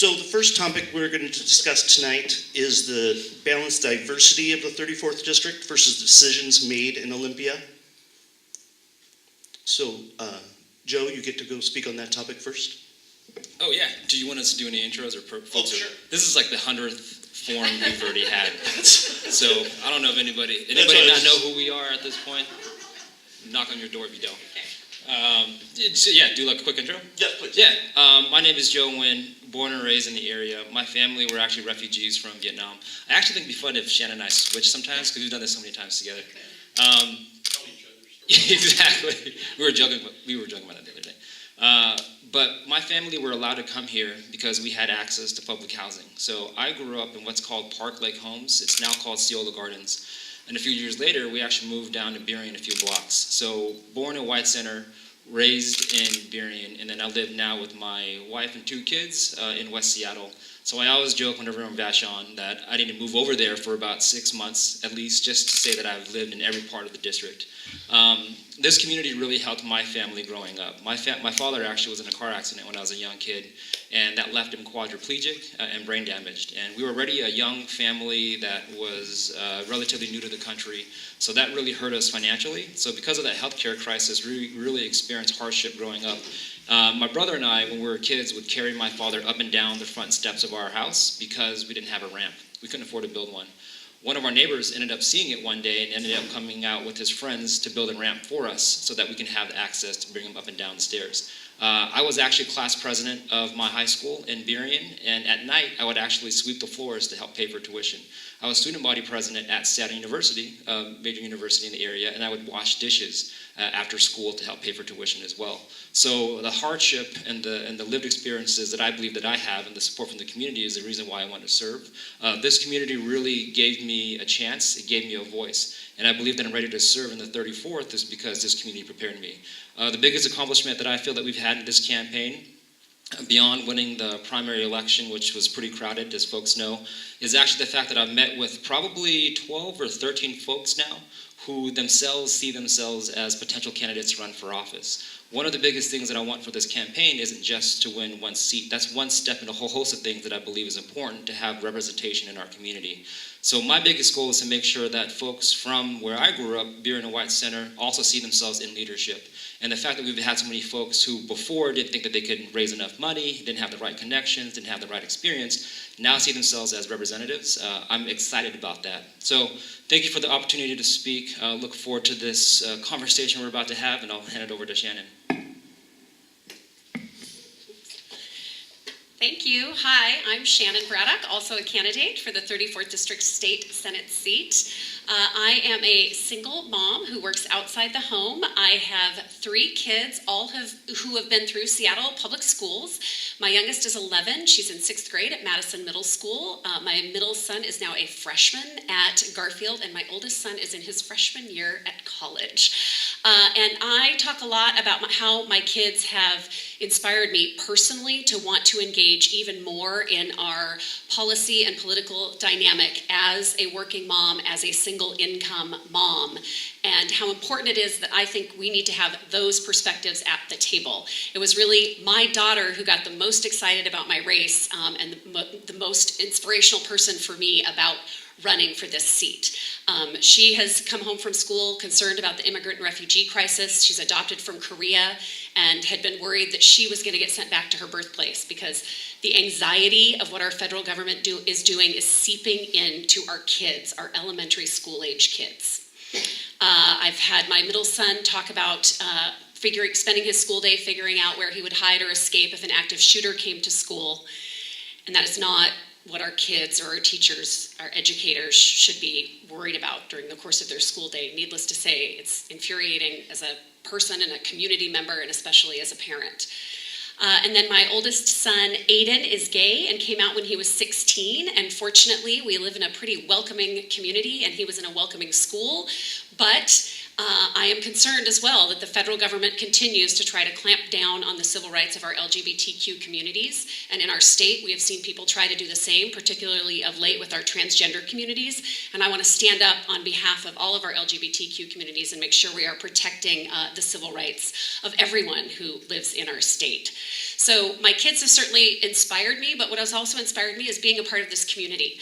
So the first topic we're going to discuss tonight is the balanced diversity of the 34th District versus decisions made in Olympia. So, Joe, you get to go speak on that topic first. Oh yeah, do you want us to do any intros or folks? Oh, sure. This is like the 100th forum we've already had. So I don't know if anybody not know who we are at this point. Knock on your door if you don't. Do like a quick intro? Yeah, please. Yeah, my name is Joe Nguyen, born and raised in the area. My family were actually refugees from Vietnam. I actually think it'd be fun if Shannon and I switch sometimes because we've done this so many times together. Exactly. We were joking about that the other day. But my family were allowed to come here because we had access to public housing. So I grew up in what's called Park Lake Homes. It's now called Ceola Gardens. And a few years later, we actually moved down to Burien a few blocks. So born in White Center, raised in Burien, and then I live now with my wife and 2 kids in West Seattle. So I always joke whenever I'm in Vashon that I need to move over there for about 6 months at least just to say that I've lived in every part of the district. This community really helped my family growing up. My father actually was in a car accident when I was a young kid, and that left him quadriplegic and brain damaged. And we were already a young family that was relatively new to the country, so that really hurt us financially. So because of that healthcare crisis, we really experienced hardship growing up. My brother and I, when we were kids, would carry my father up and down the front steps of our house because we didn't have a ramp. We couldn't afford to build one. One of our neighbors ended up seeing it one day and ended up coming out with his friends to build a ramp for us so that we can have access to bring him up and down the stairs. I was actually class president of my high school in Burien, and at night I would actually sweep the floors to help pay for tuition. I was student body president at Seattle University, a major university in the area, and I would wash dishes after school to help pay for tuition as well. So the hardship and the lived experiences that I believe that I have and the support from the community is the reason why I want to serve. This community really gave me a chance, it gave me a voice, and I believe that I'm ready to serve in the 34th is because this community prepared me. The biggest accomplishment that I feel that we've had in this campaign, beyond winning the primary election, which was pretty crowded, as folks know, is actually the fact that I've met with probably 12 or 13 folks now who themselves see themselves as potential candidates to run for office. One of the biggest things that I want for this campaign isn't just to win one seat. That's one step in a whole host of things that I believe is important to have representation in our community. So my biggest goal is to make sure that folks from where I grew up, Burien and White Center, also see themselves in leadership. And the fact that we've had so many folks who before didn't think that they could raise enough money, didn't have the right connections, didn't have the right experience, now see themselves as representatives. I'm excited about that. So thank you for the opportunity to speak. Look forward to this conversation we're about to have, and I'll hand it over to Shannon. Thank you. Hi, I'm Shannon Braddock, also a candidate for the 34th District State Senate seat. I am a single mom who works outside the home. I have 3 kids, who have been through Seattle public schools. My youngest is 11. She's in 6th grade at Madison Middle School. My middle son is now a freshman at Garfield, and my oldest son is in his freshman year at college. And I talk a lot about how my kids have inspired me personally to want to engage even more in our policy and political dynamic as a working mom, as a single income mom, and how important it is that I think we need to have those perspectives at the table. It was really my daughter who got the most excited about my race and the most inspirational person for me about running for this seat. She has come home from school concerned about the immigrant and refugee crisis. She's adopted from Korea and had been worried that she was going to get sent back to her birthplace because the anxiety of what our federal government is doing is seeping into our kids, our elementary school age kids. I've had my middle son talk about spending his school day figuring out where he would hide or escape if an active shooter came to school, and that is not what our kids or our teachers, our educators should be worried about during the course of their school day. Needless to say, it's infuriating as a person and a community member, and especially as a parent. And then my oldest son, Aiden, is gay and came out when he was 16. And fortunately, we live in a pretty welcoming community, and he was in a welcoming school. But I am concerned as well that the federal government continues to try to clamp down on the civil rights of our LGBTQ communities. And in our state, we have seen people try to do the same, particularly of late with our transgender communities. And I want to stand up on behalf of all of our LGBTQ communities and make sure we are protecting the civil rights of everyone who lives in our state. So my kids have certainly inspired me, but what has also inspired me is being a part of this community.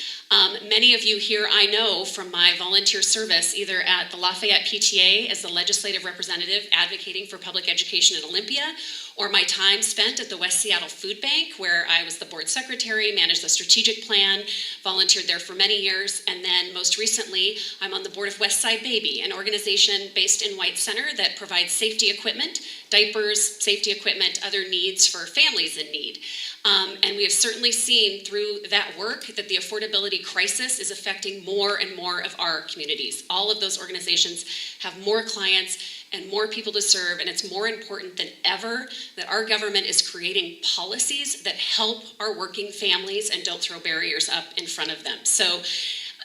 Many of you here I know from my volunteer service, either at the Lafayette PTA as the legislative representative advocating for public education in Olympia, or my time spent at the West Seattle Food Bank, where I was the board secretary, managed the strategic plan, volunteered there for many years, and then most recently, I'm on the board of Westside Baby, an organization based in White Center that provides safety equipment, diapers, safety equipment, other needs for families in need. And we have certainly seen through that work that the affordability crisis is affecting more and more of our communities. All of those organizations have more clients and more people to serve, and it's more important than ever that our government is creating policies that help our working families and don't throw barriers up in front of them. So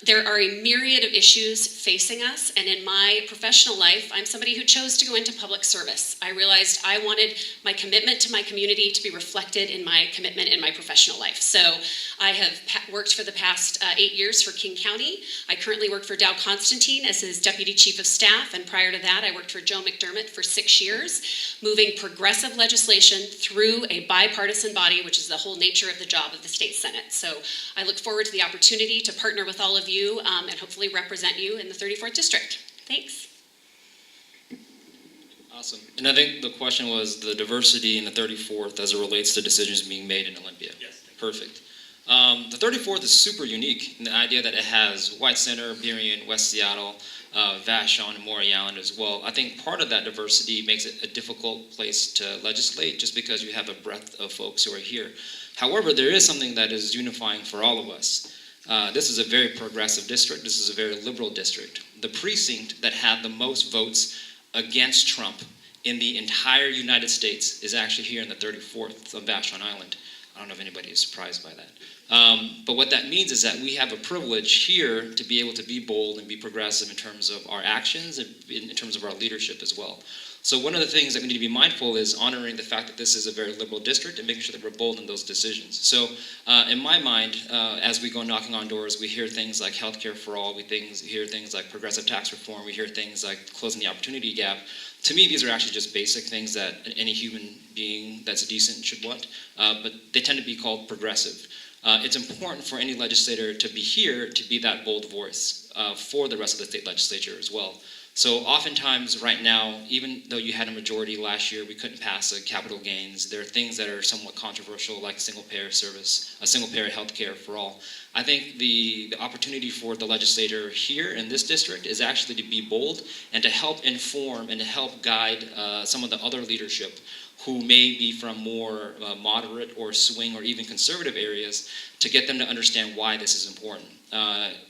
there are a myriad of issues facing us, and in my professional life, I'm somebody who chose to go into public service. I realized I wanted my commitment to my community to be reflected in my commitment in my professional life. So I have worked for the past 8 years for King County. I currently work for Dow Constantine as his Deputy Chief of Staff, and prior to that, I worked for Joe McDermott for 6 years, moving progressive legislation through a bipartisan body, which is the whole nature of the job of the State Senate. So I look forward to the opportunity to partner with all of you and hopefully represent you in the 34th District. Thanks. Awesome. And I think the question was the diversity in the 34th as it relates to decisions being made in Olympia. Yes. Perfect. The 34th is super unique in the idea that it has White Center, Burien, West Seattle, Vashon, and Maury Island as well. I think part of that diversity makes it a difficult place to legislate just because you have a breadth of folks who are here. However, there is something that is unifying for all of us. This is a very progressive district. This is a very liberal district. The precinct that had the most votes against Trump in the entire United States is actually here in the 34th of Vashon Island. I don't know if anybody is surprised by that. But what that means is that we have a privilege here to be able to be bold and be progressive in terms of our actions and in terms of our leadership as well. So one of the things that we need to be mindful is honoring the fact that this is a very liberal district and making sure that we're bold in those decisions. So in my mind, as we go knocking on doors, we hear things like healthcare for all, we hear things like progressive tax reform, we hear things like closing the opportunity gap. To me, these are actually just basic things that any human being that's decent should want, but they tend to be called progressive. It's important for any legislator to be here to be that bold voice for the rest of the state legislature as well. So oftentimes right now, even though you had a majority last year, we couldn't pass a capital gains. There are things that are somewhat controversial, like single-payer service, a single-payer health care for all. I think the opportunity for the legislator here in this district is actually to be bold and to help inform and to help guide some of the other leadership who may be from more moderate or swing or even conservative areas to get them to understand why this is important.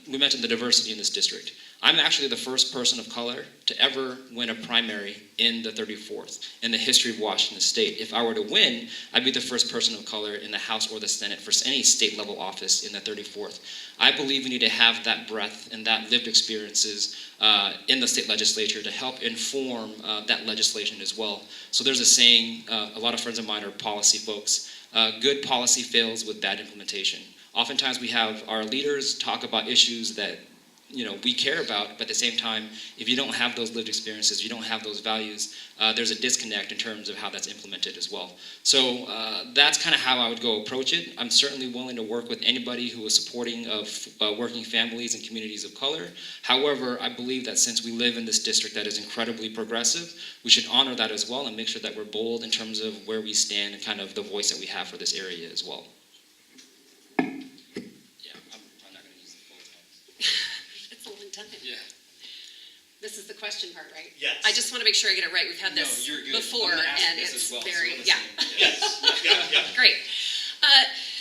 We mentioned the diversity in this district. I'm actually the first person of color to ever win a primary in the 34th in the history of Washington State. If I were to win, I'd be the first person of color in the House or the Senate for any state level office in the 34th. I believe we need to have that breadth and that lived experiences in the state legislature to help inform that legislation as well. So there's a saying, a lot of friends of mine are policy folks, good policy fails with bad implementation. Oftentimes we have our leaders talk about issues that we care about, but at the same time, if you don't have those lived experiences, you don't have those values, there's a disconnect in terms of how that's implemented as well. So that's kind of how I would go approach it. I'm certainly willing to work with anybody who is supporting of working families and communities of color. However, I believe that since we live in this district that is incredibly progressive, we should honor that as well and make sure that we're bold in terms of where we stand and kind of the voice that we have for this area as well. Yeah. This is the question part, right? Yes. I just want to make sure I get it right. We've had this before, and it's very, yeah. Yes. Yeah. Great.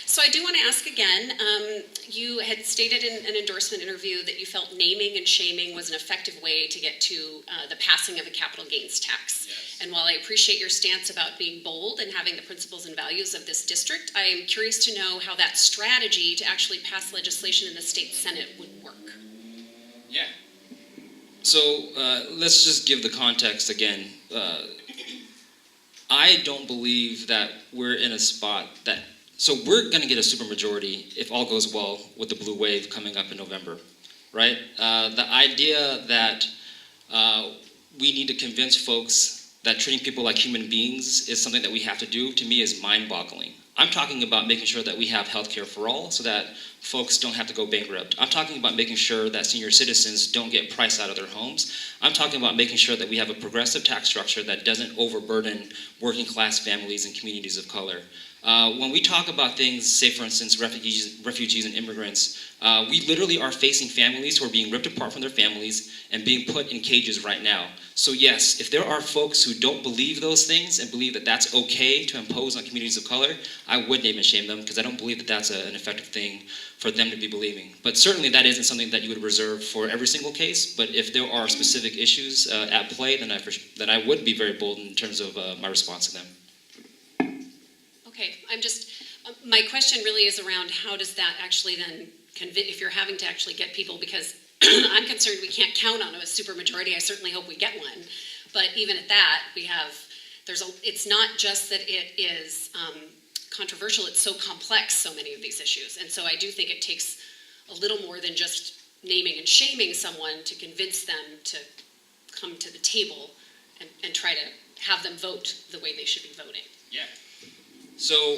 So I do want to ask again, you had stated in an endorsement interview that you felt naming and shaming was an effective way to get to the passing of a capital gains tax. Yes. And while I appreciate your stance about being bold and having the principles and values of this district, I am curious to know how that strategy to actually pass legislation in the state Senate would work. Yeah. So let's just give the context again. I don't believe that we're in a spot that, so we're going to get a supermajority if all goes well with the blue wave coming up in November, right? The idea that we need to convince folks that treating people like human beings is something that we have to do, to me, is mind-boggling. I'm talking about making sure that we have healthcare for all so that folks don't have to go bankrupt. I'm talking about making sure that senior citizens don't get priced out of their homes. I'm talking about making sure that we have a progressive tax structure that doesn't overburden working class families and communities of color. When we talk about things, say for instance, refugees and immigrants, we literally are facing families who are being ripped apart from their families and being put in cages right now. So yes, if there are folks who don't believe those things and believe that that's okay to impose on communities of color, I would name and shame them, because I don't believe that that's an effective thing for them to be believing. But certainly that isn't something that you would reserve for every single case, but if there are specific issues at play, then I would be very bold in terms of my response to them. Okay, my question really is around how does that actually then if you're having to actually get people, because I'm concerned we can't count on a supermajority. I certainly hope we get one, but even at that, it's not just that it is controversial, it's so complex, so many of these issues, and so I do think it takes a little more than just naming and shaming someone to convince them to come to the table and try to have them vote the way they should be voting. Yeah. So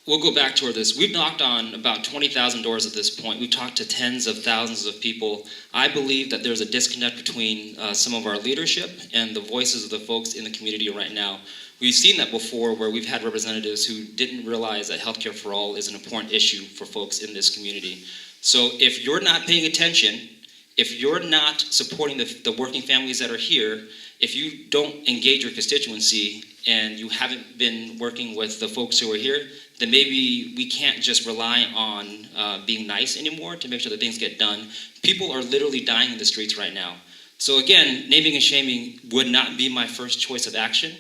we'll go back toward this. We've knocked on about 20,000 doors at this point. We've talked to tens of thousands of people. I believe that there's a disconnect between some of our leadership and the voices of the folks in the community right now. We've seen that before, where we've had representatives who didn't realize that healthcare for all is an important issue for folks in this community. So if you're not paying attention, if you're not supporting the working families that are here, if you don't engage your constituency and you haven't been working with the folks who are here, then maybe we can't just rely on being nice anymore to make sure that things get done. People are literally dying in the streets right now. So again, naming and shaming would not be my first choice of action,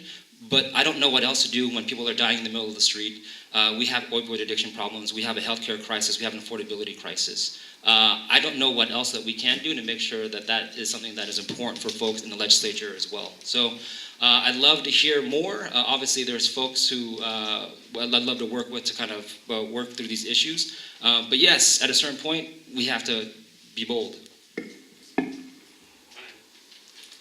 but I don't know what else to do when people are dying in the middle of the street. We have opioid addiction problems, we have a healthcare crisis, we have an affordability crisis. I don't know what else that we can do to make sure that that is something that is important for folks in the legislature as well. So I'd love to hear more. Obviously, there's folks who I'd love to work with to kind of work through these issues. But yes, at a certain point, we have to be bold.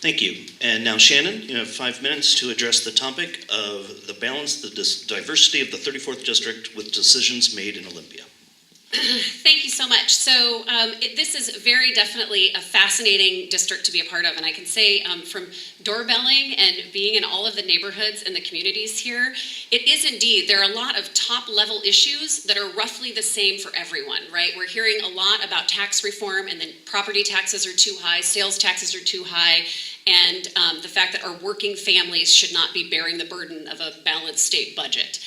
Thank you. And now Shannon, you have 5 minutes to address the topic of the balance, the diversity of the 34th District with decisions made in Olympia. Thank you so much. So this is very definitely a fascinating district to be a part of, and I can say from doorbelling and being in all of the neighborhoods and the communities here, it is indeed, there are a lot of top-level issues that are roughly the same for everyone, right? We're hearing a lot about tax reform, and then property taxes are too high, sales taxes are too high, and the fact that our working families should not be bearing the burden of a balanced state budget.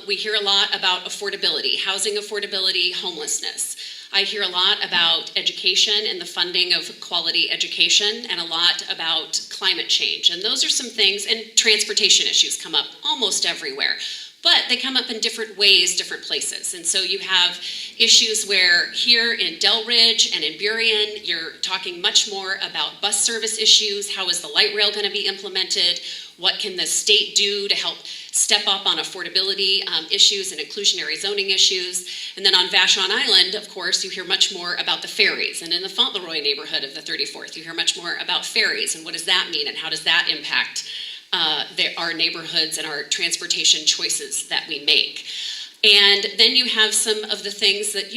We hear a lot about affordability, housing affordability, homelessness. I hear a lot about education and the funding of quality education, and a lot about climate change. And those are some things, and transportation issues come up almost everywhere. But they come up in different ways, different places. And so you have issues where here in Delridge and in Burien, you're talking much more about bus service issues. How is the light rail going to be implemented? What can the state do to help step up on affordability issues and inclusionary zoning issues? And then on Vashon Island, of course, you hear much more about the ferries. And in the Fauntleroy neighborhood of the 34th, you hear much more about ferries. And what does that mean? And how does that impact our neighborhoods and our transportation choices that we make? And then you have some of the things that,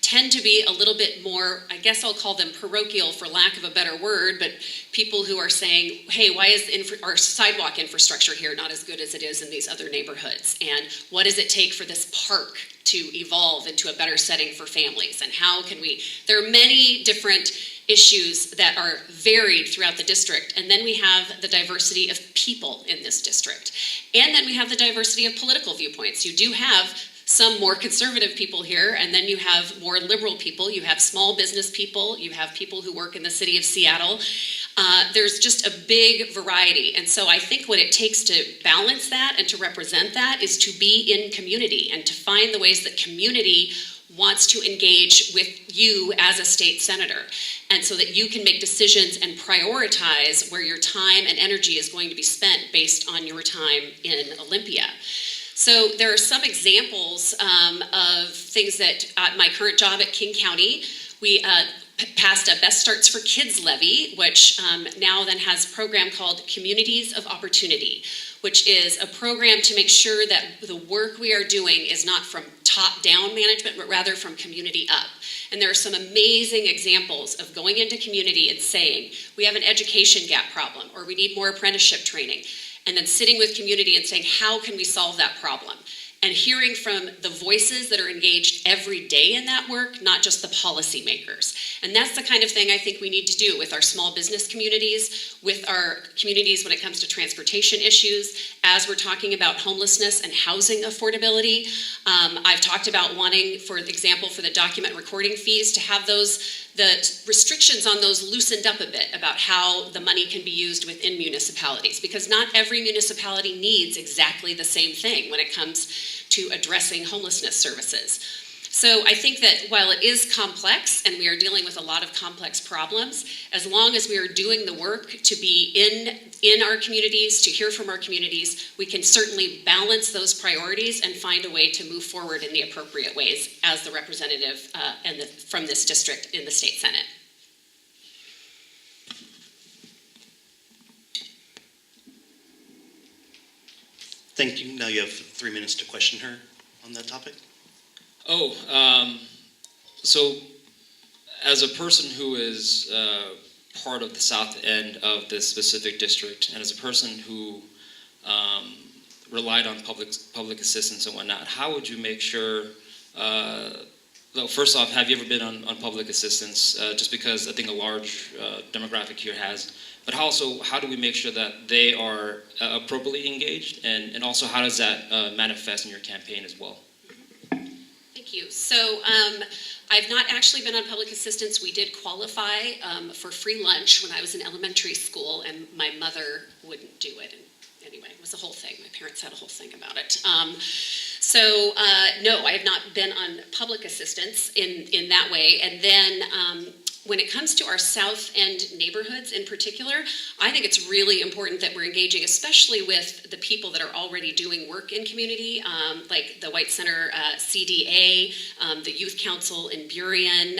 tend to be a little bit more, I guess I'll call them parochial for lack of a better word, but people who are saying, hey, why is our sidewalk infrastructure here not as good as it is in these other neighborhoods? And what does it take for this park to evolve into a better setting for families? And how can there are many different issues that are varied throughout the district. And then we have the diversity of people in this district. And then we have the diversity of political viewpoints. You do have some more conservative people here, and then you have more liberal people. You have small business people. You have people who work in the city of Seattle. There's just a big variety. And so I think what it takes to balance that and to represent that is to be in community and to find the ways that community wants to engage with you as a state senator, and so that you can make decisions and prioritize where your time and energy is going to be spent based on your time in Olympia. So there are some examples of things that at my current job at King County, passed a Best Starts for Kids levy, which now then has a program called Communities of Opportunity, which is a program to make sure that the work we are doing is not from top-down management, but rather from community up. And there are some amazing examples of going into community and saying, we have an education gap problem, or we need more apprenticeship training, and then sitting with community and saying, how can we solve that problem? And hearing from the voices that are engaged every day in that work, not just the policymakers. And that's the kind of thing I think we need to do with our small business communities, with our communities when it comes to transportation issues, as we're talking about homelessness and housing affordability. I've talked about wanting, for example, for the document recording fees, to have the restrictions on those loosened up a bit about how the money can be used within municipalities, because not every municipality needs exactly the same thing when it comes to addressing homelessness services. So I think that while it is complex and we are dealing with a lot of complex problems, as long as we are doing the work to be in our communities, to hear from our communities, we can certainly balance those priorities and find a way to move forward in the appropriate ways as the representative from this district in the state Senate. Thank you. Now you have 3 minutes to question her on that topic. So as a person who is part of the south end of this specific district, and as a person who relied on public assistance and whatnot, how would you make sure, well, first off, have you ever been on public assistance? Just because I think a large demographic here has. But also, how do we make sure that they are appropriately engaged? And also, how does that manifest in your campaign as well? Thank you. So I've not actually been on public assistance. We did qualify for free lunch when I was in elementary school, and my mother wouldn't do it. And anyway, it was a whole thing. My parents had a whole thing about it. No, I have not been on public assistance in that way. And then when it comes to our South End neighborhoods in particular, I think it's really important that we're engaging, especially with the people that are already doing work in community, like the White Center CDA, the Youth Council in Burien.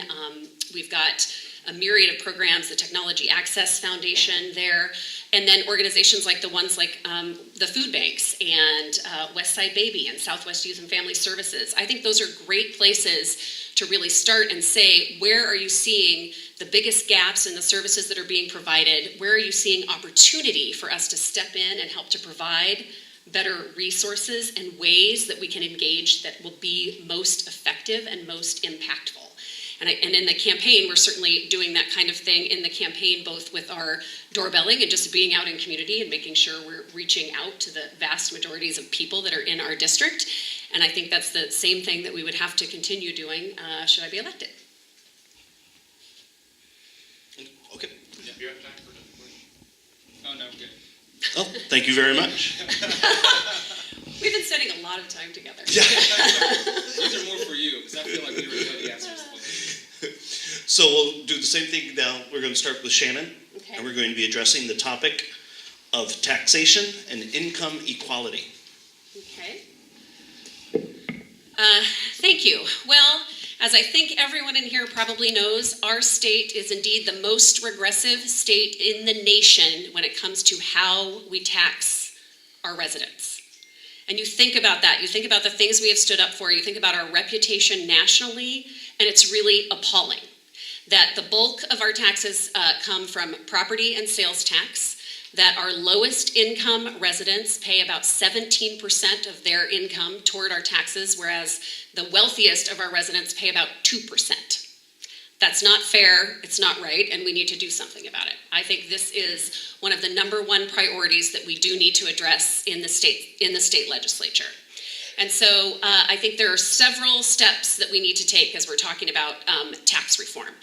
We've got a myriad of programs, the Technology Access Foundation there, and then organizations like the ones like the food banks and Westside Baby and Southwest Youth and Family Services. I think those are great places to really start and say, where are you seeing the biggest gaps in the services that are being provided? Where are you seeing opportunity for us to step in and help to provide better resources and ways that we can engage that will be most effective and most impactful? And in the campaign, we're certainly doing that kind of thing in the campaign, both with our doorbelling and just being out in community and making sure we're reaching out to the vast majorities of people that are in our district. And I think that's the same thing that we would have to continue doing should I be elected. Okay. Yeah, you have time for another question? Oh, no, good. Oh, thank you very much. We've been spending a lot of time together. These are more for you, because I feel like we already know the answers. So we'll do the same thing now. We're going to start with Shannon, Okay. and we're going to be addressing the topic of taxation and income equality. Okay. Thank you. Well, as I think everyone in here probably knows, our state is indeed the most regressive state in the nation when it comes to how we tax our residents. And you think about that. You think about the things we have stood up for. You think about our reputation nationally, and it's really appalling that the bulk of our taxes come from property and sales tax, that our lowest income residents pay about 17% of their income toward our taxes, whereas the wealthiest of our residents pay about 2%. That's not fair, it's not right, and we need to do something about it. I think this is one of the #1 priorities that we do need to address in the state legislature. And so I think there are several steps that we need to take as we're talking about tax reform.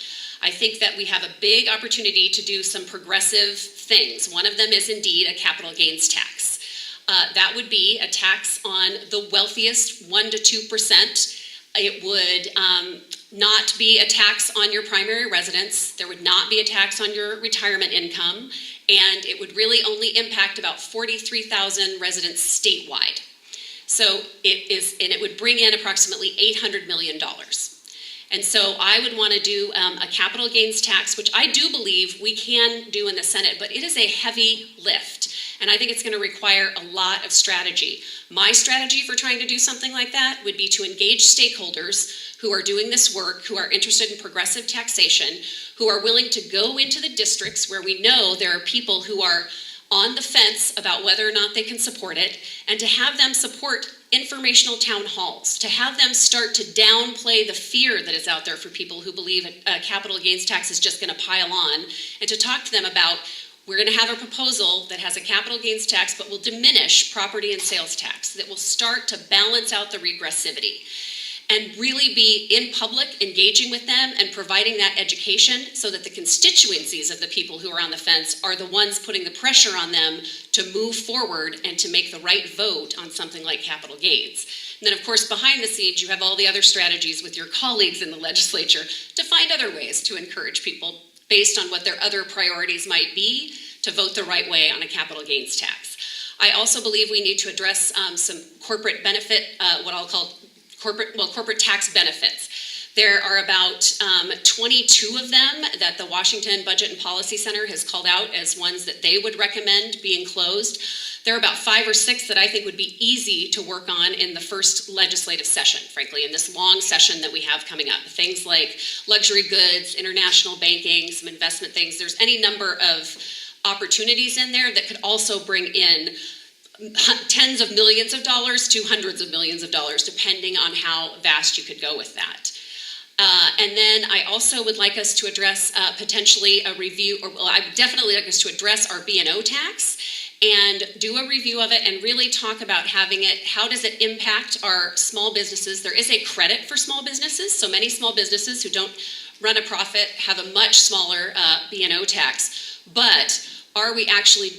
I think that we have a big opportunity to do some progressive things. One of them is indeed a capital gains tax. That would be a tax on the wealthiest 1 to 2%. It would not be a tax on your primary residence. There would not be a tax on your retirement income. And it would really only impact about 43,000 residents statewide. So it would bring in approximately $800 million. And so I would want to do a capital gains tax, which I do believe we can do in the Senate, but it is a heavy lift. And I think it's going to require a lot of strategy. My strategy for trying to do something like that would be to engage stakeholders who are doing this work, who are interested in progressive taxation, who are willing to go into the districts where we know there are people who are on the fence about whether or not they can support it, and to have them support informational town halls, to have them start to downplay the fear that is out there for people who believe a capital gains tax is just going to pile on, and to talk to them about, we're going to have a proposal that has a capital gains tax but will diminish property and sales tax, that will start to balance out the regressivity, and really be in public, engaging with them and providing that education so that the constituencies of the people who are on the fence are the ones putting the pressure on them to move forward and to make the right vote on something like capital gains. And then, of course, behind the scenes, you have all the other strategies with your colleagues in the legislature to find other ways to encourage people based on what their other priorities might be to vote the right way on a capital gains tax. I also believe we need to address some corporate benefit, what I'll call corporate tax benefits. There are about 22 of them that the Washington Budget and Policy Center has called out as ones that they would recommend being closed. There are about 5 or 6 that I think would be easy to work on in the first legislative session, frankly, in this long session that we have coming up. Things like luxury goods, international banking, some investment things. There's any number of opportunities in there that could also bring in tens of millions of dollars to hundreds of millions of dollars, depending on how vast you could go with that. And then I also would like us to address potentially a review, I would definitely like us to address our B&O tax and do a review of it and really talk about having it, how does it impact our small businesses? There is a credit for small businesses, so many small businesses who don't run a profit have a much smaller B&O tax, but are we actually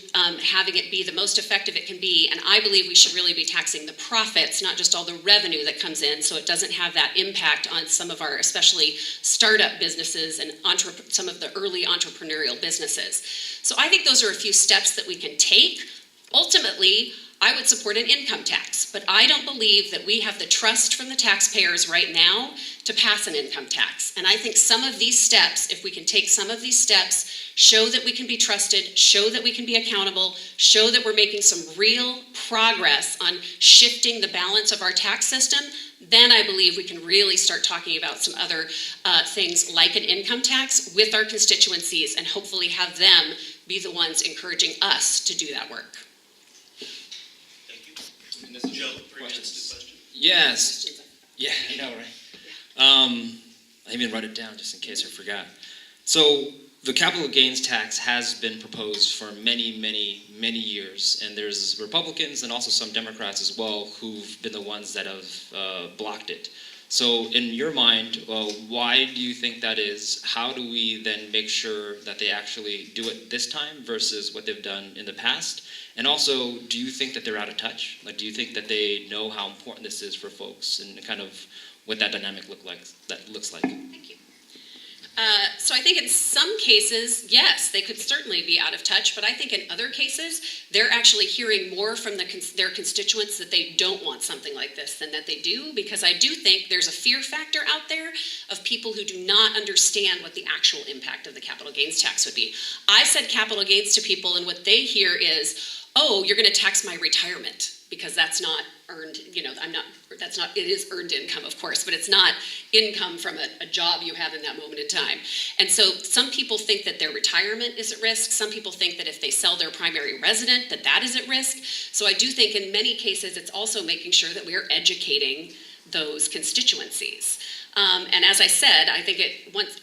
having it be the most effective it can be? And I believe we should really be taxing the profits, not just all the revenue that comes in, so it doesn't have that impact on some of our, especially startup businesses and some of the early entrepreneurial businesses. So I think those are a few steps that we can take. Ultimately, I would support an income tax, but I don't believe that we have the trust from the taxpayers right now to pass an income tax. And I think some of these steps, if we can take some of these steps, show that we can be trusted, show that we can be accountable, show that we're making some real progress on shifting the balance of our tax system, then I believe we can really start talking about some other things like an income tax with our constituencies and hopefully have them be the ones encouraging us to do that work. And this is Joe, 3 minutes questions. to question. Yes. Yeah, I know, right? I even wrote it down just in case I forgot. So the capital gains tax has been proposed for many, many, many years, and there's Republicans and also some Democrats as well who've been the ones that have blocked it. So in your mind, why do you think that is? How do we then make sure that they actually do it this time versus what they've done in the past? And also, do you think that they're out of touch? Like, do you think that they know how important this is for folks and kind of what that dynamic looks like? Thank you. So I think in some cases, yes, they could certainly be out of touch, but I think in other cases, they're actually hearing more from their constituents that they don't want something like this than that they do, because I do think there's a fear factor out there of people who do not understand what the actual impact of the capital gains tax would be. I said capital gains to people, and what they hear is, oh, you're going to tax my retirement, because that's not earned, it is earned income, of course, but it's not income from a job you have in that moment in time. And so some people think that their retirement is at risk. Some people think that if they sell their primary resident, that is at risk. So I do think in many cases, it's also making sure that we are educating those constituencies. And as I said, I think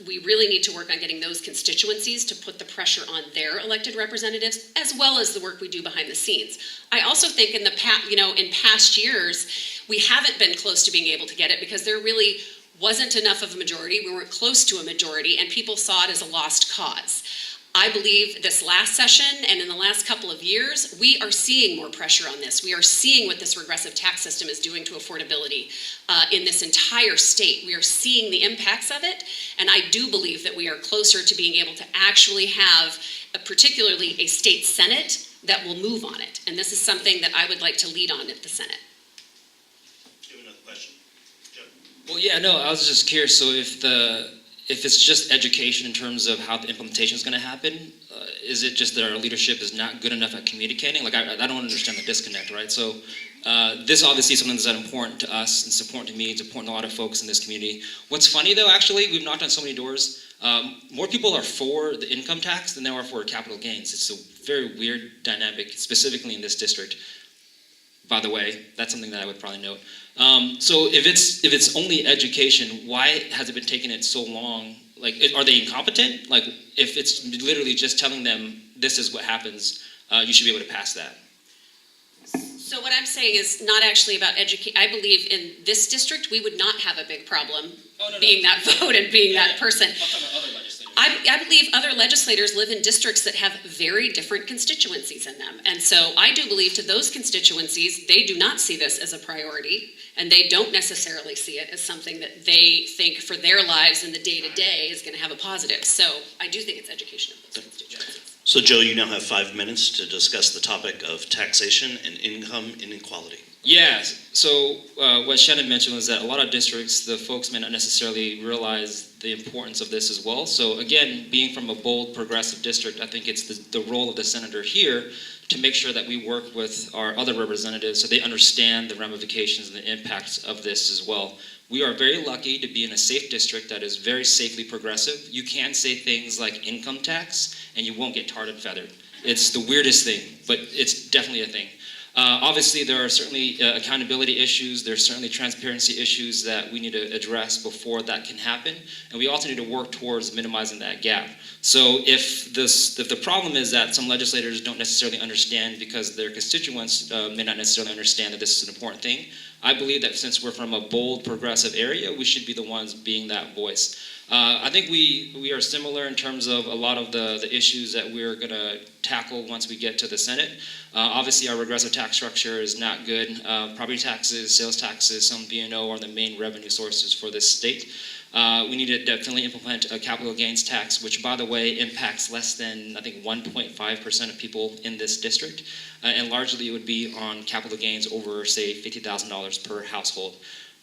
we really need to work on getting those constituencies to put the pressure on their elected representatives, as well as the work we do behind the scenes. I also think in past years, we haven't been close to being able to get it because there really wasn't enough of a majority. We weren't close to a majority, and people saw it as a lost cause. I believe this last session and in the last couple of years, we are seeing more pressure on this. We are seeing what this regressive tax system is doing to affordability in this entire state. We are seeing the impacts of it, and I do believe that we are closer to being able to actually have particularly a state Senate that will move on it. And this is something that I would like to lead on at the Senate. Do you have another question? Well, yeah, no, I was just curious. So if it's just education in terms of how the implementation is going to happen, is it just that our leadership is not good enough at communicating? Like I don't understand the disconnect, right? So this obviously is something that's important to us. It's important to me. It's important to a lot of folks in this community. What's funny though, actually, we've knocked on so many doors. More people are for the income tax than they are for capital gains. It's a very weird dynamic, specifically in this district. By the way, that's something that I would probably note. So if it's only education, why has it been taking it so long? Like, are they incompetent? Like, if it's literally just telling them this is what happens, you should be able to pass that. So what I'm saying is not actually about education. I believe in this district, we would not have a big problem being that vote and being that person. I'm talking about other legislators. I believe other legislators live in districts that have very different constituencies in them. And so I do believe to those constituencies, they do not see this as a priority, and they don't necessarily see it as something that they think for their lives in the day-to-day is going to have a positive. So I do think it's education of those constituencies. So Joe, you now have 5 minutes to discuss the topic of taxation and income inequality. Yeah, so what Shannon mentioned was that a lot of districts, the folks may not necessarily realize the importance of this as well. So again, being from a bold, progressive district, I think it's the role of the senator here to make sure that we work with our other representatives so they understand the ramifications and the impacts of this as well. We are very lucky to be in a safe district that is very safely progressive. You can say things like income tax and you won't get tarred and feathered. It's the weirdest thing, but it's definitely a thing. Obviously, there are certainly accountability issues. There's certainly transparency issues that we need to address before that can happen, and we also need to work towards minimizing that gap. So if the problem is that some legislators don't necessarily understand because their constituents may not necessarily understand that this is an important thing, I believe that since we're from a bold, progressive area, we should be the ones being that voice. I think we are similar in terms of a lot of the issues that we're going to tackle once we get to the Senate. Obviously, our regressive tax structure is not good. Property taxes, sales taxes, some B&O are the main revenue sources for this state. We need to definitely implement a capital gains tax, which, by the way, impacts less than, I think, 1.5% of people in this district. And largely it would be on capital gains over, say, $50,000 per household.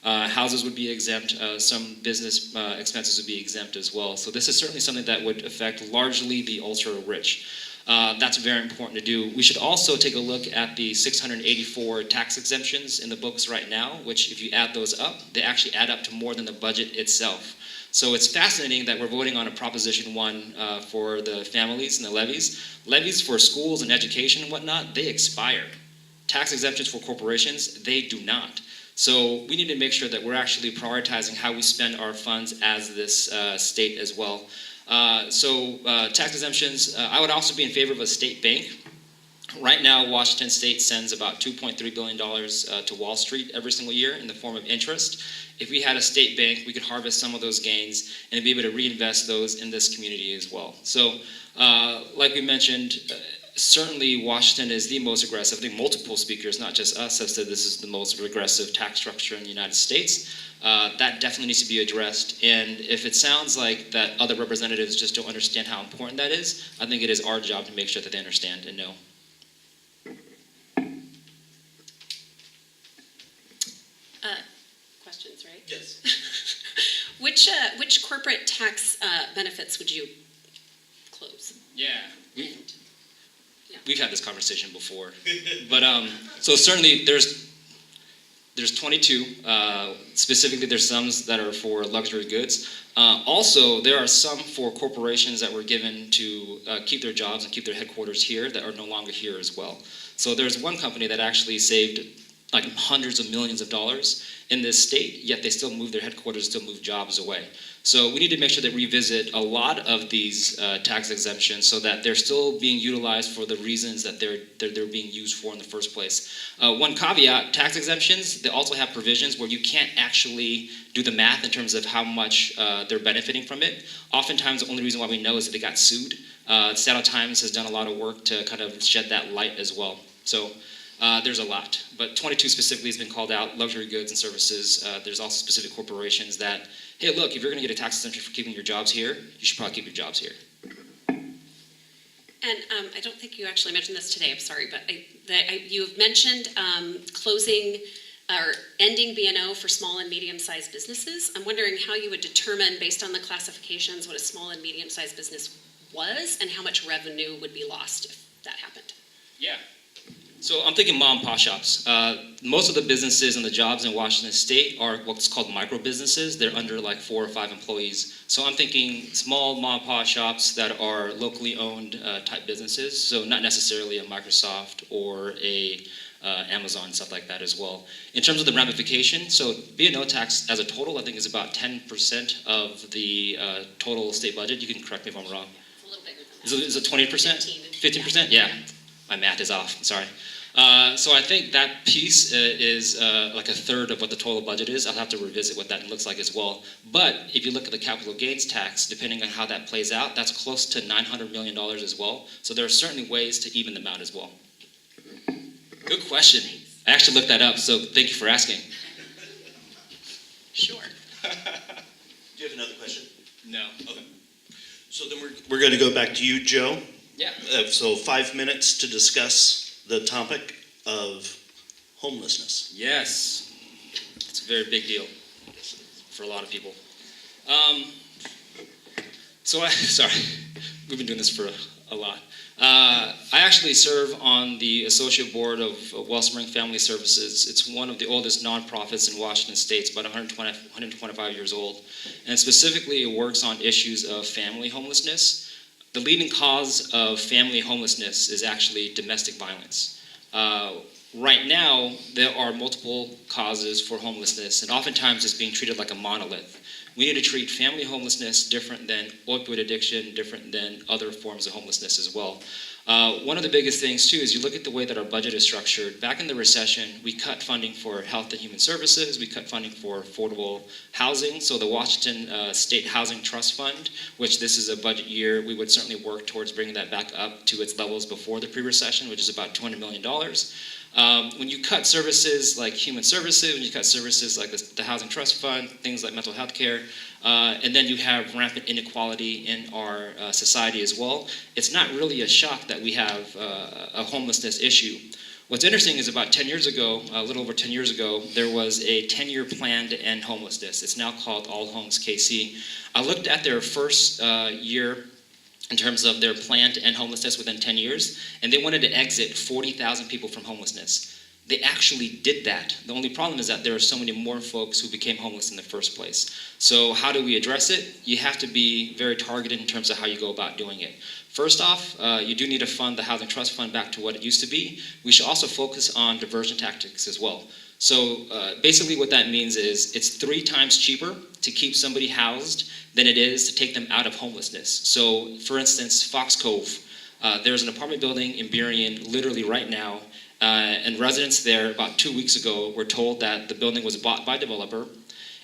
Houses would be exempt. Some business expenses would be exempt as well. So this is certainly something that would affect largely the ultra-rich. That's very important to do. We should also take a look at the 684 tax exemptions in the books right now, which if you add those up, they actually add up to more than the budget itself. So it's fascinating that we're voting on a Proposition 1 for the families and the levies. Levies for schools and education and whatnot, they expire. Tax exemptions for corporations, they do not. So we need to make sure that we're actually prioritizing how we spend our funds as this state as well. Tax exemptions, I would also be in favor of a state bank. Right now, Washington State sends about $2.3 billion to Wall Street every single year in the form of interest. If we had a state bank, we could harvest some of those gains and be able to reinvest those in this community as well. So, like we mentioned, certainly Washington is the most aggressive. I think multiple speakers, not just us, have said this is the most regressive tax structure in the United States. That definitely needs to be addressed. And if it sounds like that other representatives just don't understand how important that is, I think it is our job to make sure that they understand and know. Questions, right? Yes. Which corporate tax benefits would you close? Yeah. We've had this conversation before. But so certainly there's 22. Specifically, there's some that are for luxury goods. Also, there are some for corporations that were given to keep their jobs and keep their headquarters here that are no longer here as well. So there's one company that actually saved like hundreds of millions of dollars in this state, yet they still move their headquarters, still move jobs away. So we need to make sure that we revisit a lot of these tax exemptions so that they're still being utilized for the reasons that they're being used for in the first place. One caveat, tax exemptions, they also have provisions where you can't actually do the math in terms of how much they're benefiting from it. Oftentimes, the only reason why we know is that they got sued. Seattle Times has done a lot of work to kind of shed that light as well. So there's a lot, but 22 specifically has been called out, luxury goods and services. There's also specific corporations that, hey, look, if you're going to get a tax exemption for keeping your jobs here, you should probably keep your jobs here. And I don't think you actually mentioned this today, I'm sorry, but you have mentioned closing or ending B&O for small and medium-sized businesses. I'm wondering how you would determine, based on the classifications, what a small and medium-sized business was and how much revenue would be lost if that happened. Yeah. So I'm thinking mom and pop shops. Most of the businesses and the jobs in Washington State are what's called micro businesses. They're under like 4 or 5 employees. So I'm thinking small mom and pop shops that are locally owned type businesses. So not necessarily a Microsoft or a Amazon, stuff like that as well. In terms of the ramification, so B&O tax as a total, I think is about 10% of the total state budget. You can correct me if I'm wrong. It's a little bigger than that. Is it 20%? 15%? Yeah. My math is off, sorry. So I think that piece is like a third of what the total budget is. I'll have to revisit what that looks like as well. But if you look at the capital gains tax, depending on how that plays out, that's close to $900 million as well. So there are certainly ways to even them out as well. Good question. I actually looked that up, so thank you for asking. Sure. Do you have another question? No. Okay. So then we're going to go back to you, Joe. Yeah. So 5 minutes to discuss the topic of homelessness. Yes. It's a very big deal for a lot of people. Sorry, we've been doing this for a lot. I actually serve on the associate board of Wellspring Family Services. It's one of the oldest nonprofits in Washington State. It's about 125 years old. And specifically, it works on issues of family homelessness. The leading cause of family homelessness is actually domestic violence. Right now, there are multiple causes for homelessness, and oftentimes it's being treated like a monolith. We need to treat family homelessness different than opioid addiction, different than other forms of homelessness as well. One of the biggest things, too, is you look at the way that our budget is structured. Back in the recession, we cut funding for health and human services. We cut funding for affordable housing. So the Washington State Housing Trust Fund, which this is a budget year, we would certainly work towards bringing that back up to its levels before the pre-recession, which is about $200 million. When you cut services like human services, when you cut services like the Housing Trust Fund, things like mental health care, and then you have rampant inequality in our society as well, it's not really a shock that we have a homelessness issue. What's interesting is about 10 years ago, a little over 10 years ago, there was a 10-year plan to end homelessness. It's now called All Homes KC. I looked at their first year in terms of their plan to end homelessness within 10 years, and they wanted to exit 40,000 people from homelessness. They actually did that. The only problem is that there are so many more folks who became homeless in the first place. So how do we address it? You have to be very targeted in terms of how you go about doing it. First off, you do need to fund the Housing Trust Fund back to what it used to be. We should also focus on diversion tactics as well. So basically what that means is it's 3 times cheaper to keep somebody housed than it is to take them out of homelessness. So for instance, Fox Cove, there's an apartment building in Burien literally right now, and residents there about 2 weeks ago were told that the building was bought by a developer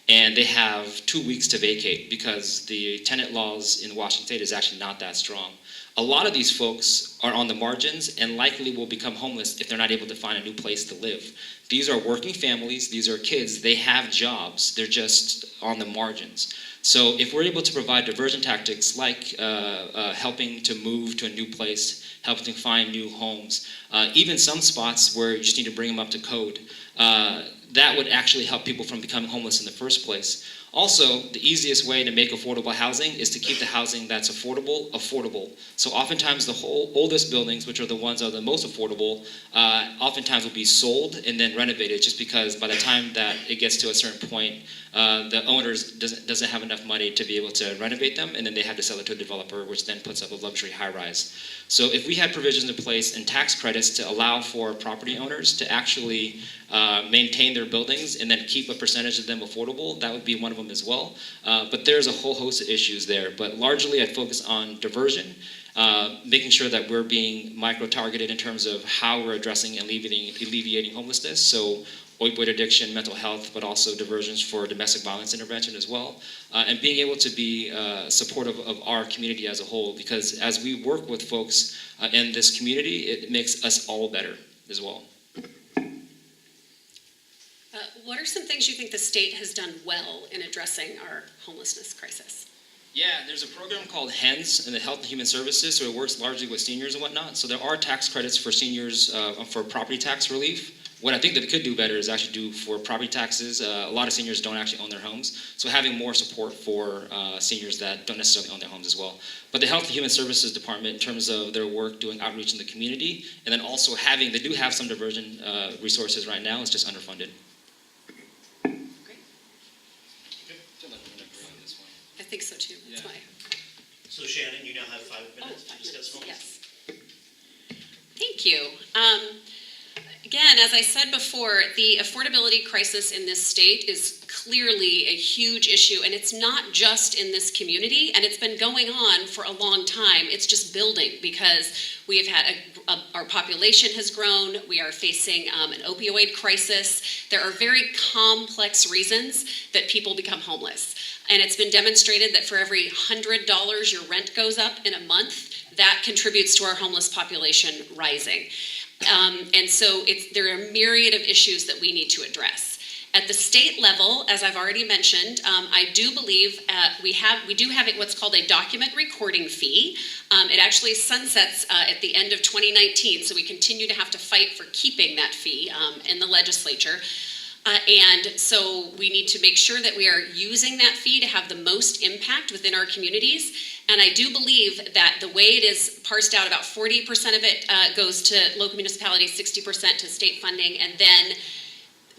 and they have 2 weeks to vacate because the tenant laws in Washington State is actually not that strong. A lot of these folks are on the margins and likely will become homeless if they're not able to find a new place to live. These are working families, these are kids, they have jobs, they're just on the margins. So if we're able to provide diversion tactics like helping to move to a new place, helping to find new homes, even some spots where you just need to bring them up to code, that would actually help people from becoming homeless in the first place. Also, the easiest way to make affordable housing is to keep the housing that's affordable, affordable. So oftentimes the oldest buildings, which are the ones that are the most affordable, oftentimes will be sold and then renovated just because by the time that it gets to a certain point, the owners doesn't have enough money to be able to renovate them, and then they have to sell it to a developer, which then puts up a luxury high-rise. So if we had provisions in place and tax credits to allow for property owners to actually maintain their buildings and then keep a percentage of them affordable, that would be one of them as well. But there's a whole host of issues there. But largely I'd focus on diversion, making sure that we're being micro-targeted in terms of how we're addressing and alleviating homelessness. So opioid addiction, mental health, but also diversions for domestic violence intervention as well. And being able to be supportive of our community as a whole, because as we work with folks in this community, it makes us all better as well. What are some things you think the state has done well in addressing our homelessness crisis? Yeah, there's a program called HENS in the Health and Human Services, so it works largely with seniors and whatnot. So there are tax credits for seniors for property tax relief, What I think that they could do better is actually do for property taxes. A lot of seniors don't actually own their homes, so having more support for seniors that don't necessarily own their homes as well. But the Health and Human Services Department, in terms of their work doing outreach in the community, and then also they do have some diversion resources right now, it's just underfunded. I think so too. That's Yeah. why. So Shannon, you now have 5 minutes to 5 discuss minutes, homelessness. yes. Thank you. Again, as I said before, the affordability crisis in this state is clearly a huge issue, and it's not just in this community, and it's been going on for a long time. It's just building because we have had our population has grown. We are facing an opioid crisis. There are very complex reasons that people become homeless, and it's been demonstrated that for every $100 your rent goes up in a month, that contributes to our homeless population rising. And so there are a myriad of issues that we need to address. At the state level, as I've already mentioned, I do believe we do have what's called a document recording fee. It actually sunsets at the end of 2019, so we continue to have to fight for keeping that fee in the legislature. And so we need to make sure that we are using that fee to have the most impact within our communities. And I do believe that the way it is parsed out, about 40% of it goes to local municipalities, 60% to state funding, and then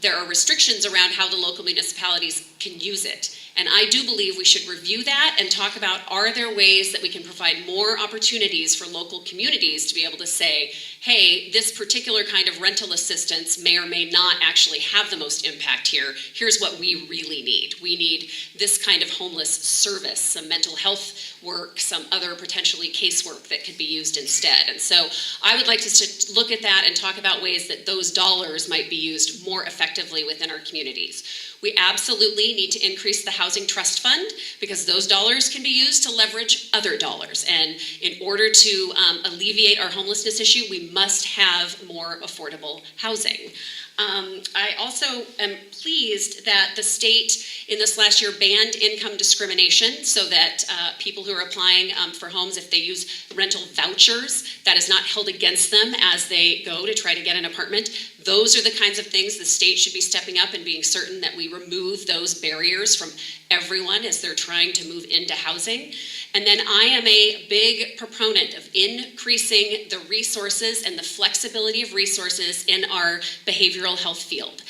there are restrictions around how the local municipalities can use it. And I do believe we should review that and talk about, are there ways that we can provide more opportunities for local communities to be able to say, hey, this particular kind of rental assistance may or may not actually have the most impact here. Here's what we really need. We need this kind of homeless service, some mental health work, some other potentially casework that could be used instead. And so I would like to look at that and talk about ways that those dollars might be used more effectively within our communities. We absolutely need to increase the Housing Trust Fund because those dollars can be used to leverage other dollars. And in order to alleviate our homelessness issue, we must have more affordable housing. I also am pleased that the state in this last year banned income discrimination so that people who are applying for homes, if they use rental vouchers, that is not held against them as they go to try to get an apartment. Those are the kinds of things the state should be stepping up and being certain that we remove those barriers from everyone as they're trying to move into housing. And then I am a big proponent of increasing the resources and the flexibility of resources in our behavioral health field.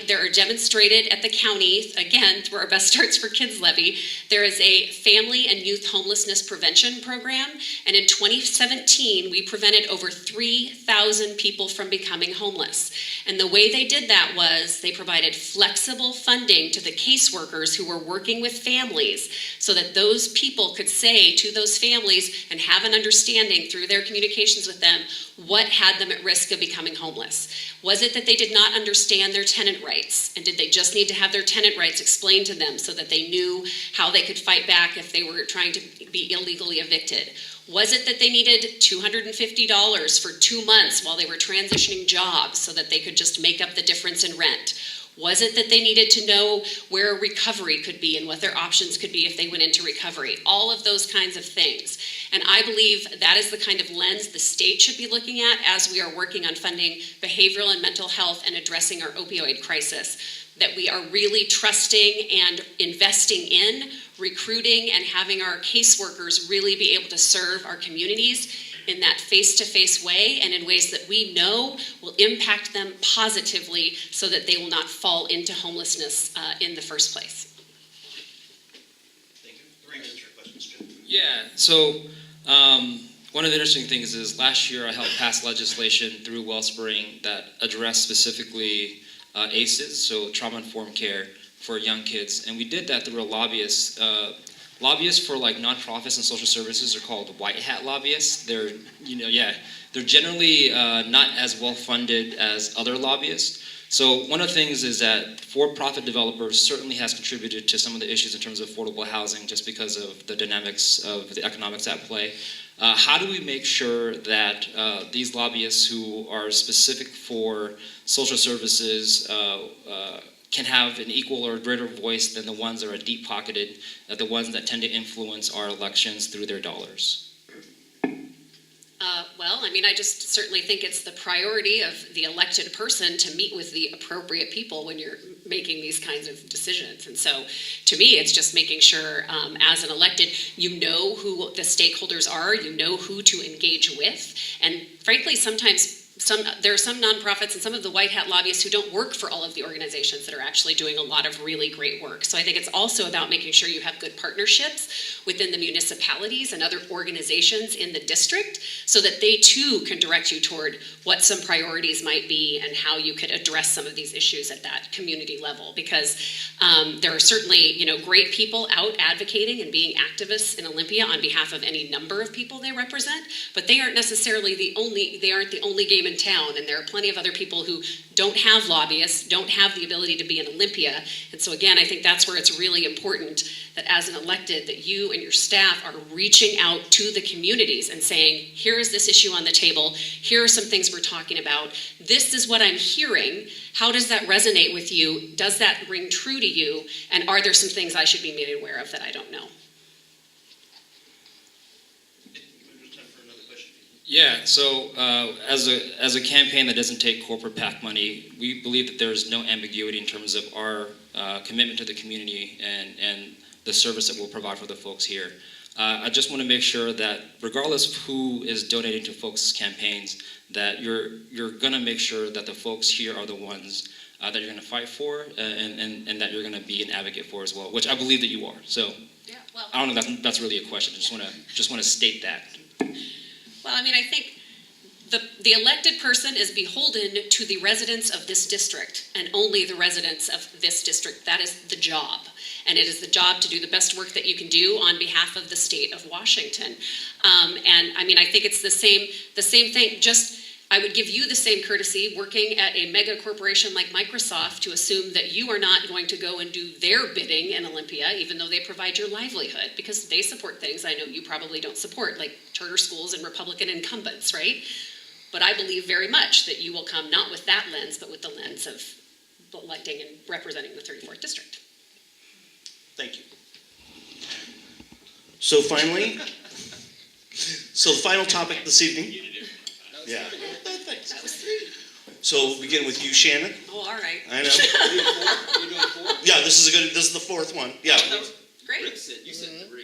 There are demonstrated at the county, again, through our Best Starts for Kids levy, there is a family and youth homelessness prevention program. And in 2017, we prevented over 3,000 people from becoming homeless. And the way they did that was they provided flexible funding to the caseworkers who were working with families so that those people could say to those families and have an understanding through their communications with them what had them at risk of becoming homeless. Was it that they did not understand their tenant rights? And did they just need to have their tenant rights explained to them so that they knew how they could fight back if they were trying to be illegally evicted? Was it that they needed $250 for 2 months while they were transitioning jobs so that they could just make up the difference in rent? Was it that they needed to know where recovery could be and what their options could be if they went into recovery? All of those kinds of things. And I believe that is the kind of lens the state should be looking at as we are working on funding behavioral and mental health and addressing our opioid crisis. That we are really trusting and investing in recruiting and having our caseworkers really be able to serve our communities in that face-to-face way and in ways that we know will impact them positively so that they will not fall into homelessness in the first place. Thank you. 3 minutes for questions, Jim. Yeah, so one of the interesting things is last year I helped pass legislation through Wellspring that addressed specifically ACEs, so trauma-informed care for young kids. And we did that through a lobbyist. Lobbyists for like nonprofits and social services are called white hat lobbyists. They're generally not as well funded as other lobbyists. So one of the things is that for-profit developers certainly has contributed to some of the issues in terms of affordable housing just because of the dynamics of the economics at play. How do we make sure that these lobbyists who are specific for social services can have an equal or greater voice than the ones that are deep-pocketed, the ones that tend to influence our elections through their dollars? Well, I mean, I just certainly think it's the priority of the elected person to meet with the appropriate people when you're making these kinds of decisions. And so to me, it's just making sure as an elected, you know who the stakeholders are, you know who to engage with. And frankly, sometimes there are some nonprofits and some of the white hat lobbyists who don't work for all of the organizations that are actually doing a lot of really great work. So I think it's also about making sure you have good partnerships within the municipalities and other organizations in the district so that they too can direct you toward what some priorities might be and how you could address some of these issues at that community level. Because there are certainly, great people out advocating and being activists in Olympia on behalf of any number of people they represent, but they aren't necessarily the only game in town, and there are plenty of other people who don't have lobbyists, don't have the ability to be in Olympia. And so again, I think that's where it's really important that as an elected, that you and your staff are reaching out to the communities and saying, here is this issue on the table, here are some things we're talking about, this is what I'm hearing, how does that resonate with you, does that ring true to you, and are there some things I should be made aware of that I don't know? Yeah, so as a campaign that doesn't take corporate PAC money, we believe that there's no ambiguity in terms of our commitment to the community and the service that we'll provide for the folks here. I just want to make sure that regardless of who is donating to folks' campaigns, that you're going to make sure that the folks here are the ones that you're going to fight for and that you're going to be an advocate for as well, which I believe that you are. So Yeah, well, I don't know if that's really a question. I just want to state that. Well, I mean, I think the elected person is beholden to the residents of this district and only the residents of this district. That is the job. And it is the job to do the best work that you can do on behalf of the state of Washington. And I mean, I think it's the same thing. Just I would give you the same courtesy working at a mega corporation like Microsoft to assume that you are not going to go and do their bidding in Olympia, even though they provide your livelihood, because they support things I know you probably don't support, like charter schools and Republican incumbents, right? But I believe very much that you will come not with that lens, but with the lens of electing and representing the 34th district. Thank you. So finally, the final topic this evening. Yeah. Thanks. So we'll begin with you, Shannon. Oh, all right. I know. You're doing four? Yeah, this is the fourth one. Yeah. Great. Rick said, you said 3.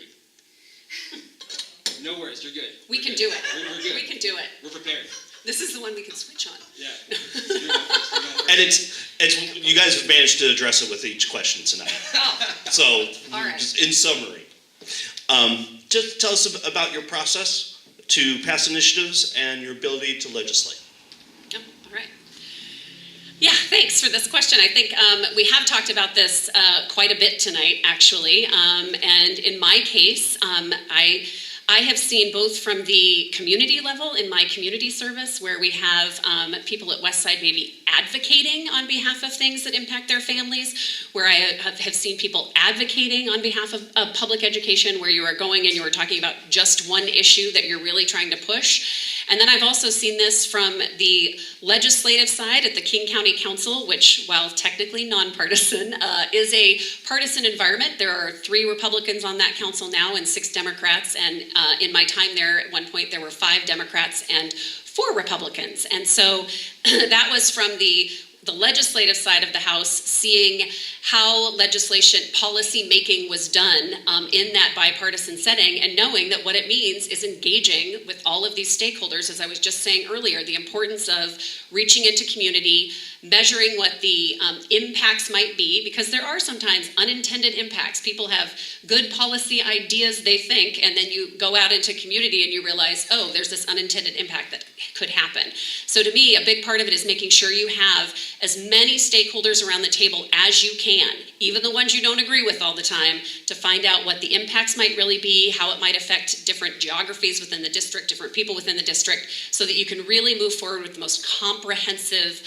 No worries, you're good. We We're can good. do it. We're good. We can do it. We're prepared. This is the one we can switch on. Yeah. You're going first. You're going first. And it's you guys have managed to address it with each question tonight. Oh, So, All right. just in summary, just tell us about your process to pass initiatives and your ability to legislate. oh, all right. Yeah, thanks for this question. I think we have talked about this quite a bit tonight, actually. And in my case, I have seen both from the community level in my community service, where we have people at Westside maybe advocating on behalf of things that impact their families, where I have seen people advocating on behalf of public education, where you are going and you are talking about just one issue that you're really trying to push. And then I've also seen this from the legislative side at the King County Council, which, while technically nonpartisan, is a partisan environment. There are 3 Republicans on that council now and 6 Democrats. And in my time there, at one point, there were 5 Democrats and 4 Republicans. And so that was from the legislative side of the House, seeing how legislation policy making was done in that bipartisan setting, and knowing that what it means is engaging with all of these stakeholders, as I was just saying earlier, the importance of reaching into community, measuring what the impacts might be, because there are sometimes unintended impacts. People have good policy ideas, they think, and then you go out into community and you realize, oh, there's this unintended impact that could happen. So to me, a big part of it is making sure you have as many stakeholders around the table as you can, even the ones you don't agree with all the time, to find out what the impacts might really be, how it might affect different geographies within the district, different people within the district, so that you can really move forward with the most comprehensive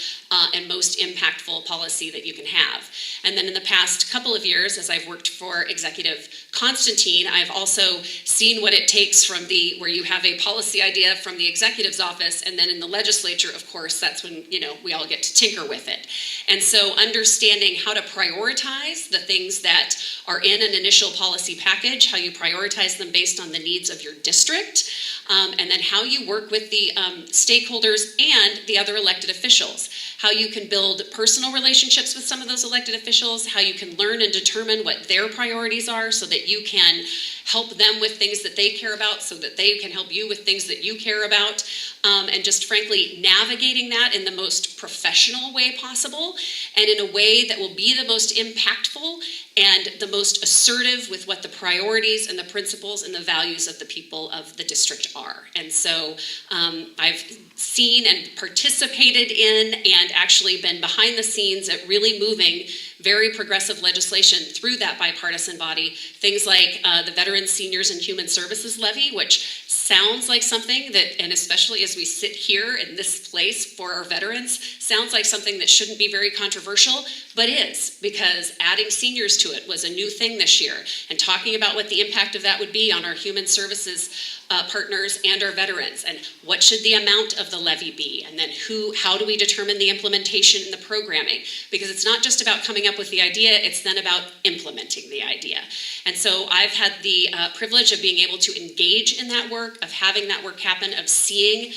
and most impactful policy that you can have. And then in the past couple of years, as I've worked for Executive Constantine, I've also seen what it takes from where you have a policy idea from the executive's office, and then in the legislature, of course, that's when, we all get to tinker with it. And so understanding how to prioritize the things that are in an initial policy package, how you prioritize them based on the needs of your district, and then how you work with the stakeholders and the other elected officials, how you can build personal relationships with some of those elected officials, how you can learn and determine what their priorities are so that you can help them with things that they care about so that they can help you with things that you care about, and just frankly navigating that in the most professional way possible and in a way that will be the most impactful and the most assertive with what the priorities and the principles and the values of the people of the district are. And so I've seen and participated in and actually been behind the scenes at really moving very progressive legislation through that bipartisan body. Things like the Veterans, Seniors, and Human Services Levy, which sounds like something that, and especially as we sit here in this place for our veterans, sounds like something that shouldn't be very controversial, but is, because adding seniors to it was a new thing this year. And talking about what the impact of that would be on our human services partners and our veterans, and what should the amount of the levy be, and then how do we determine the implementation and the programming, because it's not just about coming up with the idea, it's then about implementing the idea. And so I've had the privilege of being able to engage in that work, of having that work happen, of seeing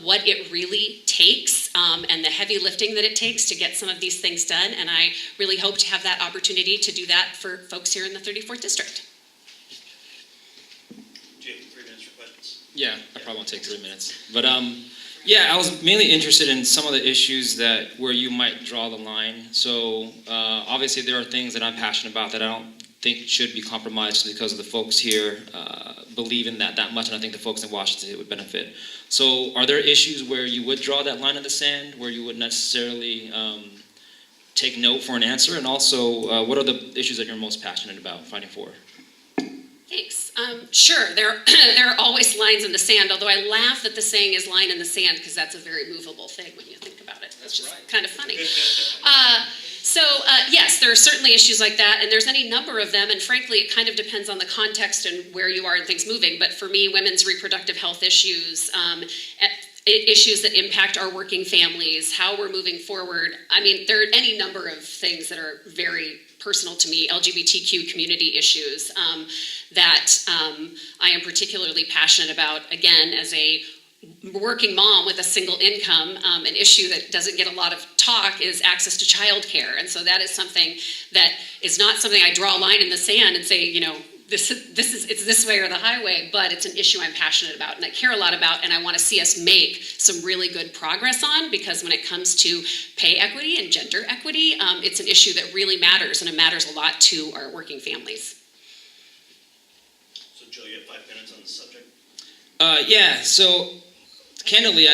what it really takes and the heavy lifting that it takes to get some of these things done, and I really hope to have that opportunity to do that for folks here in the 34th District. Do you have 3 minutes for questions? Yeah, I probably won't take 3 minutes. But yeah, I was mainly interested in some of the issues where you might draw the line. So obviously there are things that I'm passionate about that I don't think should be compromised because of the folks here believe in that much, and I think the folks in Washington would benefit. So are there issues where you would draw that line in the sand, where you wouldn't necessarily take no for an answer? And also, what are the issues that you're most passionate about fighting for? Thanks. Sure, there are always lines in the sand, although I laugh that the saying is line in the sand because that's a very movable thing when you think about it. It's just kind of funny. So yes, there are certainly issues like that, and there's any number of them, and frankly, it kind of depends on the context and where you are and things moving. But for me, women's reproductive health issues, issues that impact our working families, how we're moving forward. I mean, there are any number of things that are very personal to me, LGBTQ community issues that I am particularly passionate about. Again, as a working mom with a single income, an issue that doesn't get a lot of talk is access to childcare. And so that is something that is not something I draw a line in the sand and say, it's this way or the highway, but it's an issue I'm passionate about and I care a lot about, and I want to see us make some really good progress on, because when it comes to pay equity and gender equity, it's an issue that really matters, and it matters a lot to our working families. So Jill, you have 5 minutes on the subject? Yeah, so candidly,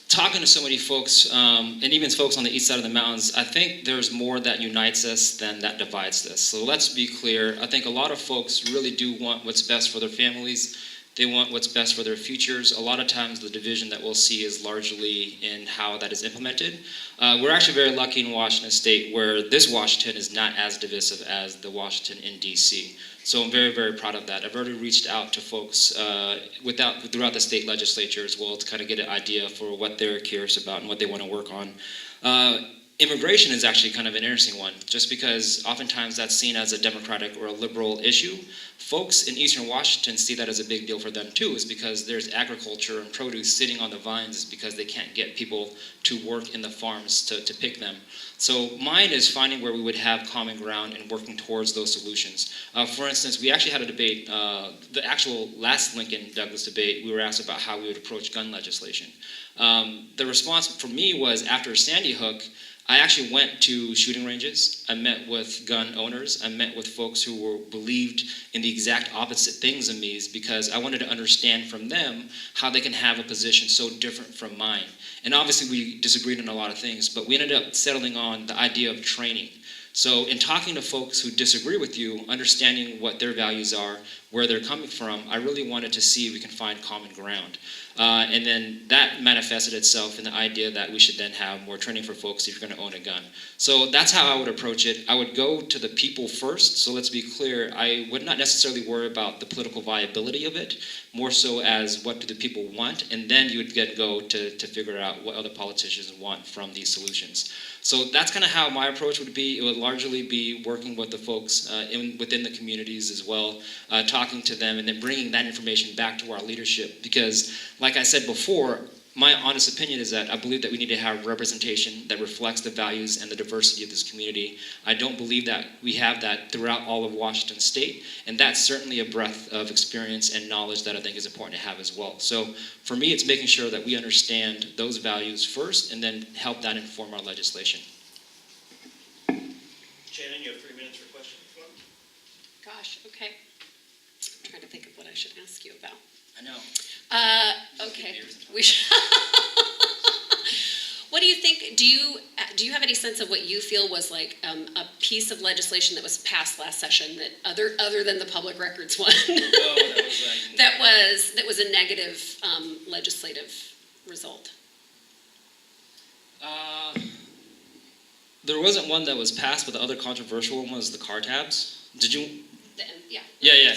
talking to so many folks, and even folks on the east side of the mountains, I think there's more that unites us than that divides us. So let's be clear. I think a lot of folks really do want what's best for their families. They want what's best for their futures. A lot of times the division that we'll see is largely in how that is implemented. We're actually very lucky in Washington State, where this Washington is not as divisive as the Washington in DC. So I'm very, very proud of that. I've already reached out to folks throughout the state legislature as well to kind of get an idea for what they're curious about and what they want to work on. Immigration is actually kind of an interesting one, just because oftentimes that's seen as a Democratic or a liberal issue. Folks in Eastern Washington see that as a big deal for them too, is because there's agriculture and produce sitting on the vines because they can't get people to work in the farms to pick them. So mine is finding where we would have common ground and working towards those solutions. For instance, we actually had a debate, the actual last Lincoln-Douglas debate, we were asked about how we would approach gun legislation. The response from me was, after Sandy Hook, I actually went to shooting ranges. I met with gun owners. I met with folks who believed in the exact opposite things of me, because I wanted to understand from them how they can have a position so different from mine. And obviously we disagreed on a lot of things, but we ended up settling on the idea of training. So in talking to folks who disagree with you, understanding what their values are, where they're coming from, I really wanted to see if we can find common ground. And then that manifested itself in the idea that we should then have more training for folks if you're going to own a gun. So that's how I would approach it. I would go to the people first. So let's be clear, I would not necessarily worry about the political viability of it, more so as what do the people want, and then you would go to figure out what other politicians want from these solutions. So that's kind of how my approach would be. It would largely be working with the folks within the communities as well, talking to them, and then bringing that information back to our leadership. Because, like I said before, my honest opinion is that I believe that we need to have representation that reflects the values and the diversity of this community. I don't believe that we have that throughout all of Washington State, and that's certainly a breadth of experience and knowledge that I think is important to have as well. So for me, it's making sure that we understand those values first and then help that inform our legislation. Shannon, you have 3 minutes for questions. Gosh, okay. I'm trying to think of what I should ask you about. I know. Okay. What do you think? Do you have any sense of what you feel was like a piece of legislation that was passed last session that other than the public records one that was a negative legislative result? There wasn't one that was passed, but the other controversial one was the car tabs. Did you? Yeah. Yeah.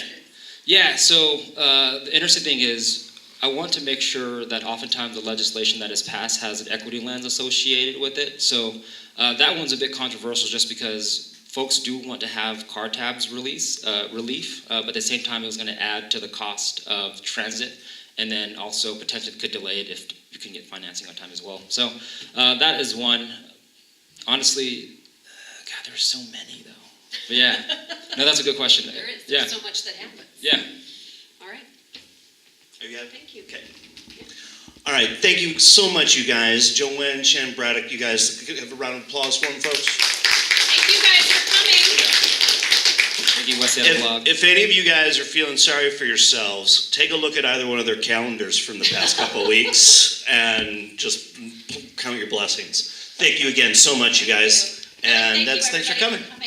Yeah, so the interesting thing is I want to make sure that oftentimes the legislation that is passed has an equity lens associated with it. So that one's a bit controversial just because folks do want to have car tabs relief, but at the same time it was going to add to the cost of transit and then also potentially could delay it if you can get financing on time as well. So that is one. Honestly, God, there's so many though. But yeah, no, that's a good question. There is. Yeah. There's so much that happens. Yeah. All right. Are you happy? Thank you. Okay. All right, thank you so much, you guys. Joanne, Shannon, Braddock, you guys have a round of applause for them, folks. Thank you guys for coming. Thank you, West Seattle Blog. If any of you guys are feeling sorry for yourselves, take a look at either one of their calendars from the past couple of weeks and just count your blessings. Thank you again so much, you guys. And Thank you, thanks for everybody, coming.